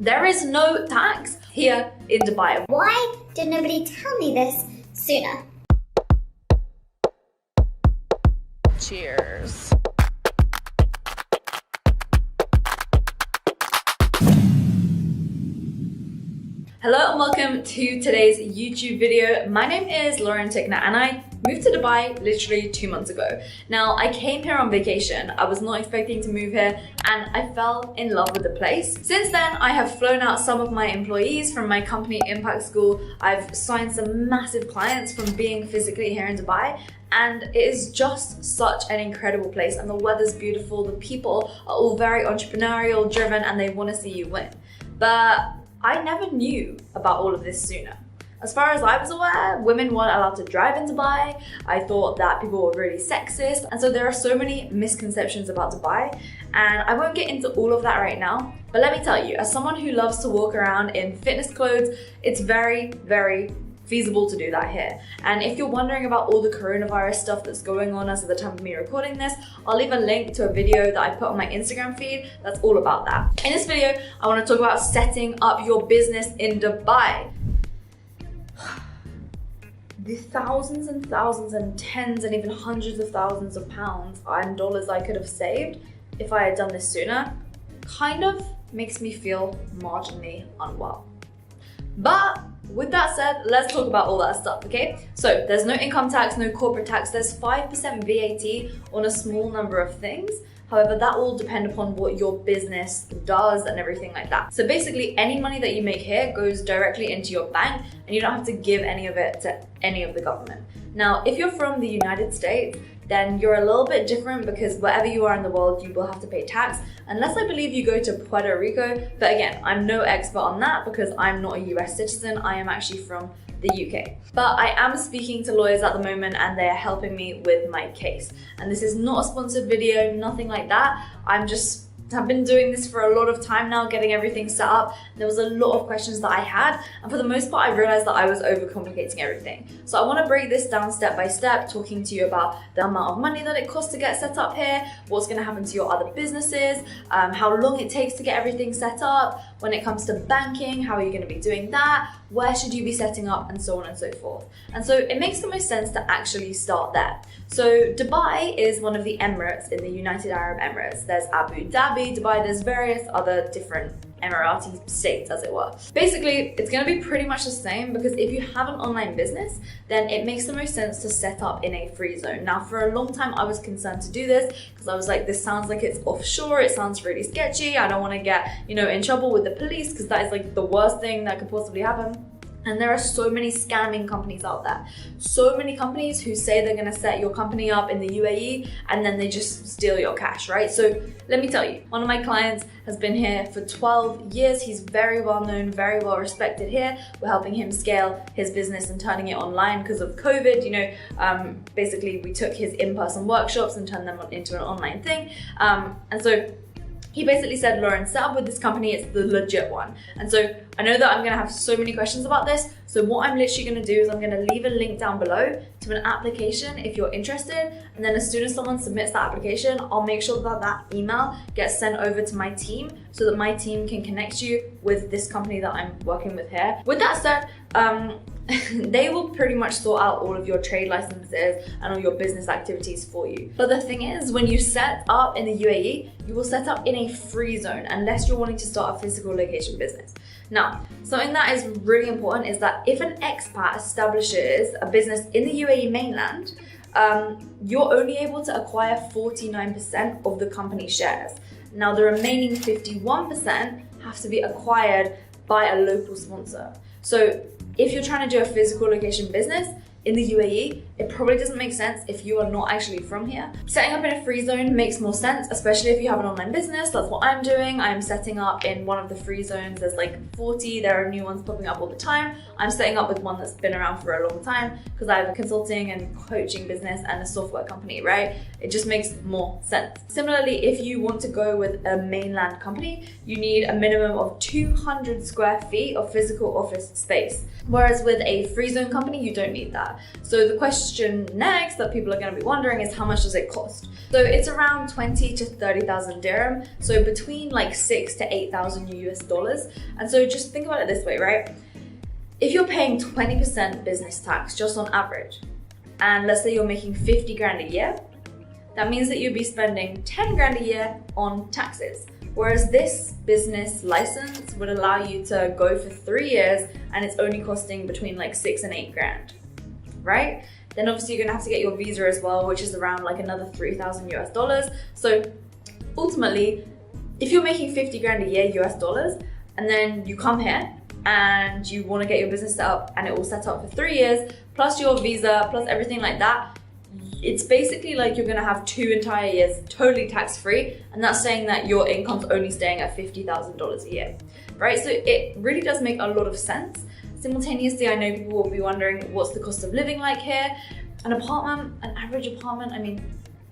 There is no tax here in Dubai. Why did nobody tell me this sooner? Cheers. Hello and welcome to today's YouTube video. My name is Lauren Tickner and I moved to Dubai literally 2 months ago. Now, I came here on vacation. I was not expecting to move here and I fell in love with the place. Since then, I have flown out some of my employees from my company Impact School. I've signed some massive clients from being physically here in Dubai. And it is just such an incredible place and the weather's beautiful. The people are all very entrepreneurial, driven, and they want to see you win. But I never knew about all of this sooner. As far as I was aware, women weren't allowed to drive in Dubai. I thought that people were really sexist. And so there are so many misconceptions about Dubai. And I won't get into all of that right now. But let me tell you, as someone who loves to walk around in fitness clothes, it's very, very feasible to do that here. And if you're wondering about all the coronavirus stuff that's going on as of the time of me recording this, I'll leave a link to a video that I put on my Instagram feed that's all about that. In this video, I want to talk about setting up your business in Dubai. The thousands and thousands and tens and even hundreds of thousands of pounds and dollars I could have saved if I had done this sooner kind of makes me feel marginally unwell. But with that said, let's talk about all that stuff, okay? So there's no income tax, no corporate tax, there's 5% VAT on a small number of things. However, that will depend upon what your business does and everything like that. So basically, any money that you make here goes directly into your bank and you don't have to give any of it to any of the government. Now, if you're from the United States, then you're a little bit different because wherever you are in the world, you will have to pay tax, unless I believe you go to Puerto Rico. But again, I'm no expert on that because I'm not a US citizen. I am actually from the UK. But I am speaking to lawyers at the moment and they are helping me with my case. And this is not a sponsored video, nothing like that. I've been doing this for a lot of time now, getting everything set up. There was a lot of questions that I had, and for the most part, I realized that I was overcomplicating everything. So I want to break this down step by step, talking to you about the amount of money that it costs to get set up here, what's going to happen to your other businesses, how long it takes to get everything set up. When it comes to banking, how are you going to be doing that? Where should you be setting up, and so on and so forth. And so it makes the most sense to actually start there. So Dubai is one of the Emirates in the United Arab Emirates. There's Abu Dhabi, Dubai, there's various other different Emirati states, as it were. Basically, it's going to be pretty much the same because if you have an online business, then it makes the most sense to set up in a free zone. Now, for a long time, I was concerned to do this because I was like, this sounds like it's offshore. It sounds really sketchy. I don't want to get, in trouble with the police because that is like the worst thing that could possibly happen. And there are so many scamming companies out there. So many companies who say they're gonna set your company up in the UAE and then they just steal your cash, right? So let me tell you, one of my clients has been here for 12 years. He's very well known, very well respected here. We're helping him scale his business and turning it online because of COVID. Basically we took his in-person workshops and turned them into an online thing. And so he basically said, Lauren, set up with this company, it's the legit one. And so I know that I'm gonna have so many questions about this. So what I'm literally gonna do is I'm gonna leave a link down below to an application if you're interested. And then as soon as someone submits that application, I'll make sure that that email gets sent over to my team so that my team can connect you with this company that I'm working with here. With that said, they will pretty much sort out all of your trade licenses and all your business activities for you. But the thing is, when you set up in the UAE, you will set up in a free zone unless you're wanting to start a physical location business. Now, something that is really important is that if an expat establishes a business in the UAE mainland, you're only able to acquire 49% of the company shares. Now, the remaining 51% have to be acquired by a local sponsor. So if you're trying to do a physical location business in the UAE, it probably doesn't make sense if you are not actually from here. Setting up in a free zone makes more sense, especially if you have an online business. That's what I'm doing. I'm setting up in one of the free zones. There's like 40, there are new ones popping up all the time. I'm setting up with one that's been around for a long time because I have a consulting and coaching business and a software company, right? It just makes more sense. Similarly, if you want to go with a mainland company, you need a minimum of 200 square feet of physical office space. Whereas with a free zone company, you don't need that. that. So the question next that people are going to be wondering is how much does it cost? So it's around 20 to 30,000 dirham, so between like 6 to 8,000 US dollars. And so just think about it this way, right? If you're paying 20% business tax just on average, and let's say you're making 50 grand a year, that means that you'd be spending 10 grand a year on taxes. Whereas this business license would allow you to go for 3 years and it's only costing between like 6 and 8 grand, right? Then obviously you're gonna have to get your visa as well, which is around like another 3,000 US dollars. So ultimately, if you're making 50 grand a year US dollars, and then you come here and you wanna get your business set up and it will set up for 3 years, plus your visa, plus everything like that, it's basically like you're gonna have 2 entire years totally tax-free, and that's saying that your income's only staying at $50,000 a year, right? So it really does make a lot of sense. Simultaneously, I know people will be wondering, what's the cost of living like here? An apartment, an average apartment, I mean,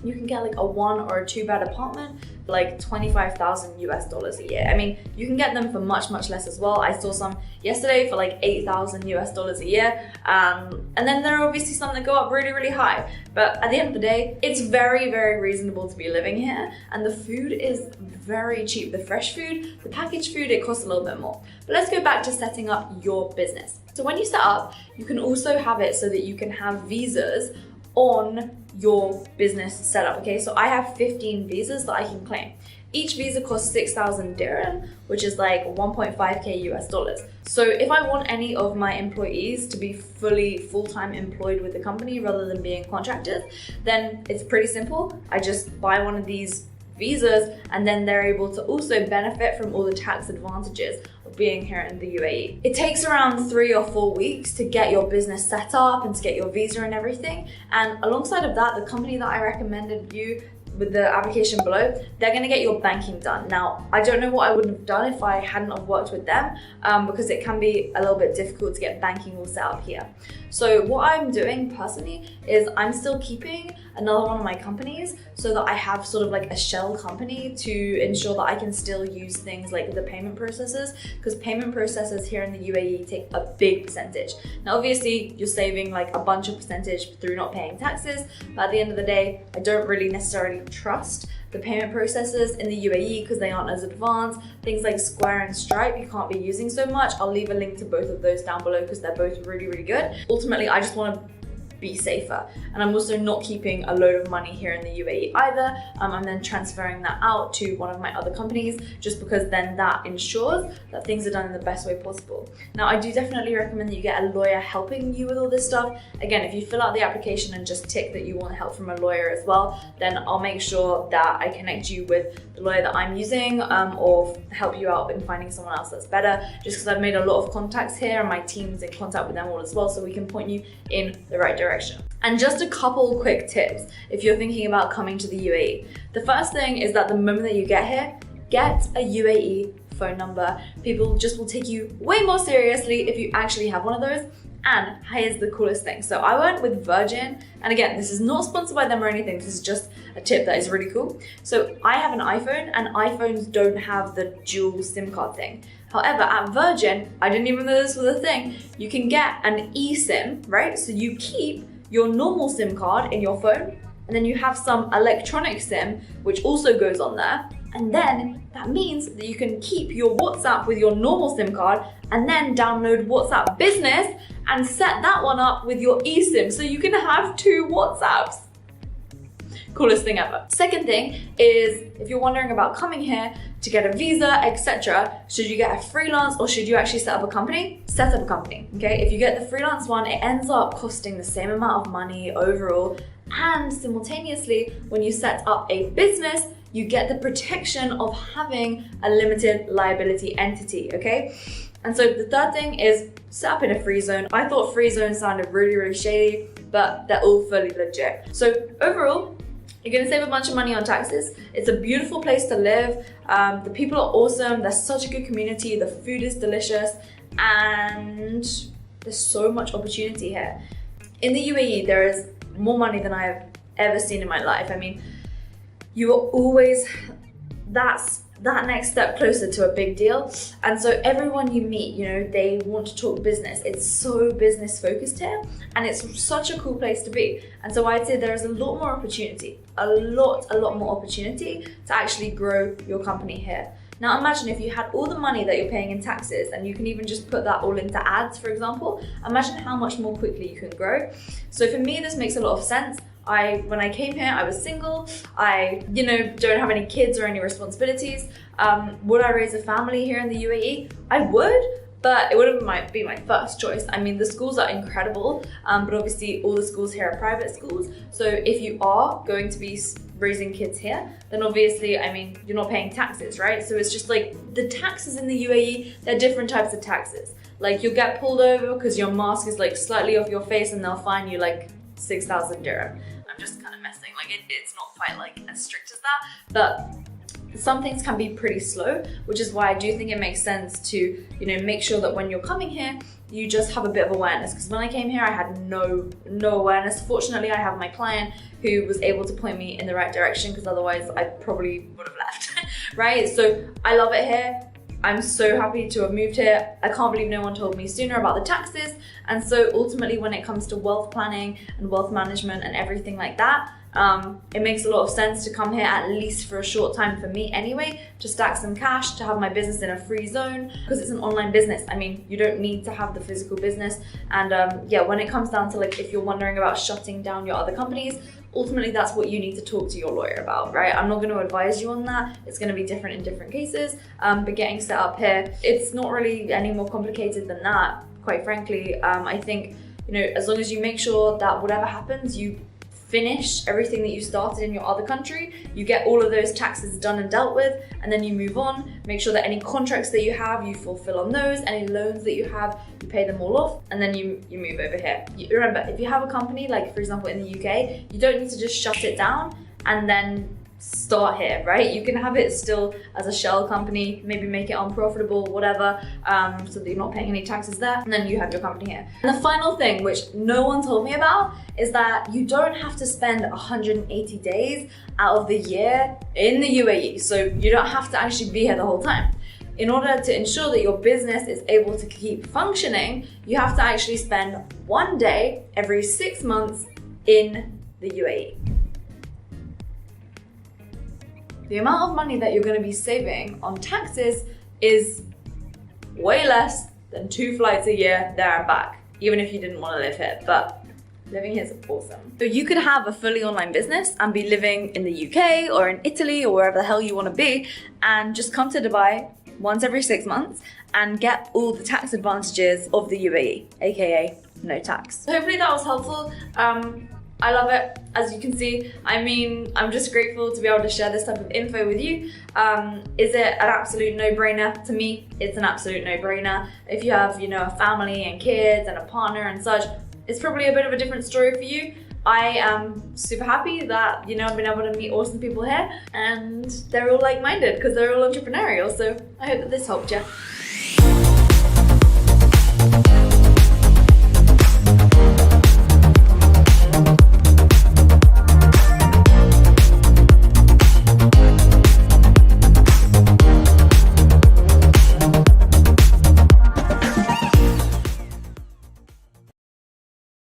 you can get like a 1 or a 2 bed apartment for like 25,000 US dollars a year. I mean, you can get them for much, much less as well. I saw some yesterday for like 8,000 US dollars a year. And then there are obviously some that go up really, really high. But at the end of the day, it's very, very reasonable to be living here. And the food is very cheap. The fresh food, the packaged food, it costs a little bit more. But let's go back to setting up your business. So when you set up, you can also have it so that you can have visas on your business setup, okay? So I have 15 visas that I can claim. Each visa costs 6,000 dirham, which is like 1.5k US dollars. So if I want any of my employees to be fully full-time employed with the company rather than being contractors, then it's pretty simple. I just buy one of these visas and then they're able to also benefit from all the tax advantages of being here in the UAE. It takes around 3 or 4 weeks to get your business set up and to get your visa and everything. And alongside of that, the company that I recommended you with the application below, they're gonna get your banking done. Now, I don't know what I would have done if I hadn't have worked with them because it can be a little bit difficult to get banking all set up here. So what I'm doing personally is I'm still keeping another one of my companies so that I have sort of like a shell company to ensure that I can still use things like the payment processors, because payment processors here in the UAE take a big percentage. Now, obviously you're saving like a bunch of percentage through not paying taxes, but at the end of the day, I don't really necessarily trust the payment processors in the UAE because they aren't as advanced. Things like Square and Stripe you can't be using so much. I'll leave a link to both of those down below because they're both really, really good. Ultimately, I just want to be safer. And I'm also not keeping a load of money here in the UAE either. I'm then transferring that out to one of my other companies just because then that ensures that things are done in the best way possible. Now, I do definitely recommend that you get a lawyer helping you with all this stuff. Again, if you fill out the application and just tick that you want help from a lawyer as well, then I'll make sure that I connect you with the lawyer that I'm using or help you out in finding someone else that's better, just because I've made a lot of contacts here and my team's in contact with them all as well, so we can point you in the right direction. And just a couple quick tips if you're thinking about coming to the UAE. The first thing is that the moment that you get here, get a UAE phone number. People just will take you way more seriously if you actually have one of those. And here's the coolest thing. So I went with Virgin, and again, this is not sponsored by them or anything, this is just a tip that is really cool. So I have an iPhone, and iPhones don't have the dual SIM card thing. However, at Virgin, I didn't even know this was a thing, you can get an eSIM, right? So you keep your normal SIM card in your phone, and then you have some electronic SIM, which also goes on there. And then that means that you can keep your WhatsApp with your normal SIM card and then download WhatsApp Business and set that one up with your eSIM. So you can have 2 WhatsApps. Coolest thing ever. Second thing is, if you're wondering about coming here to get a visa, etc., should you get a freelance or should you actually set up a company? Set up a company, okay? If you get the freelance one, it ends up costing the same amount of money overall, and simultaneously, when you set up a business, you get the protection of having a limited liability entity, okay? And so the third thing is set up in a free zone. I thought free zone sounded really, really shady, but they're all fully legit. So overall, you're gonna save a bunch of money on taxes. It's a beautiful place to live. The people are awesome. There's such a good community. The food is delicious, and there's so much opportunity here. In the UAE, there is more money than I have ever seen in my life. I mean, you are always, that's that next step closer to a big deal. And so everyone you meet, you know, they want to talk business. It's so business focused here, and it's such a cool place to be. And so I'd say there is a lot more opportunity, a lot more opportunity to actually grow your company here. Now imagine if you had all the money that you're paying in taxes, and you can even just put that all into ads, for example. Imagine how much more quickly you can grow. So for me, this makes a lot of sense. When I came here, I was single. I, don't have any kids or any responsibilities. Would I raise a family here in the UAE? I would, but it wouldn't be my first choice. I mean, the schools are incredible, but obviously all the schools here are private schools. So if you are going to be raising kids here, then obviously, I mean, you're not paying taxes, right? So it's just like the taxes in the UAE, they're different types of taxes. Like you'll get pulled over because your mask is like slightly off your face and they'll fine you like 6,000 dirham. I'm just kind of messing, like it's not quite like as strict as that, but some things can be pretty slow, which is why I do think it makes sense to, make sure that when you're coming here, you just have a bit of awareness. Because when I came here, I had no awareness. Fortunately, I have my client who was able to point me in the right direction, because otherwise I probably would have left, right? So I love it here. I'm so happy to have moved here. I can't believe no one told me sooner about the taxes. And so ultimately, when it comes to wealth planning and wealth management and everything like that, it makes a lot of sense to come here, at least for a short time for me anyway, to stack some cash, to have my business in a free zone, because it's an online business. I mean, you don't need to have the physical business. And when it comes down to like, if you're wondering about shutting down your other companies, ultimately that's what you need to talk to your lawyer about, right? I'm not going to advise you on that. It's going to be different in different cases, but getting set up here, it's not really any more complicated than that, quite frankly. I think, as long as you make sure that whatever happens, you finish everything that you started in your other country, you get all of those taxes done and dealt with, and then you move on. Make sure that any contracts that you have, you fulfill on those. Any loans that you have, you pay them all off, and then you move over here. Remember, if you have a company, like for example in the UK, you don't need to just shut it down and then start here, right? You can have it still as a shell company, maybe make it unprofitable, whatever, so that you're not paying any taxes there, and then you have your company here. And the final thing, which no one told me about, is that you don't have to spend 180 days out of the year in the UAE, so you don't have to actually be here the whole time. In order to ensure that your business is able to keep functioning, you have to actually spend 1 day every 6 months in the UAE. The amount of money that you're going to be saving on taxes is way less than 2 flights a year there and back, even if you didn't want to live here. But living here is awesome. So you could have a fully online business and be living in the UK or in Italy or wherever the hell you want to be, and just come to Dubai once every 6 months and get all the tax advantages of the UAE, aka no tax. So hopefully that was helpful. I love it, as you can see. I mean, I'm just grateful to be able to share this type of info with you. Is it an absolute no-brainer? To me, it's an absolute no-brainer. If you have, a family and kids and a partner and such, it's probably a bit of a different story for you. I am super happy that, I've been able to meet awesome people here, and they're all like-minded because they're all entrepreneurial. So I hope that this helped you.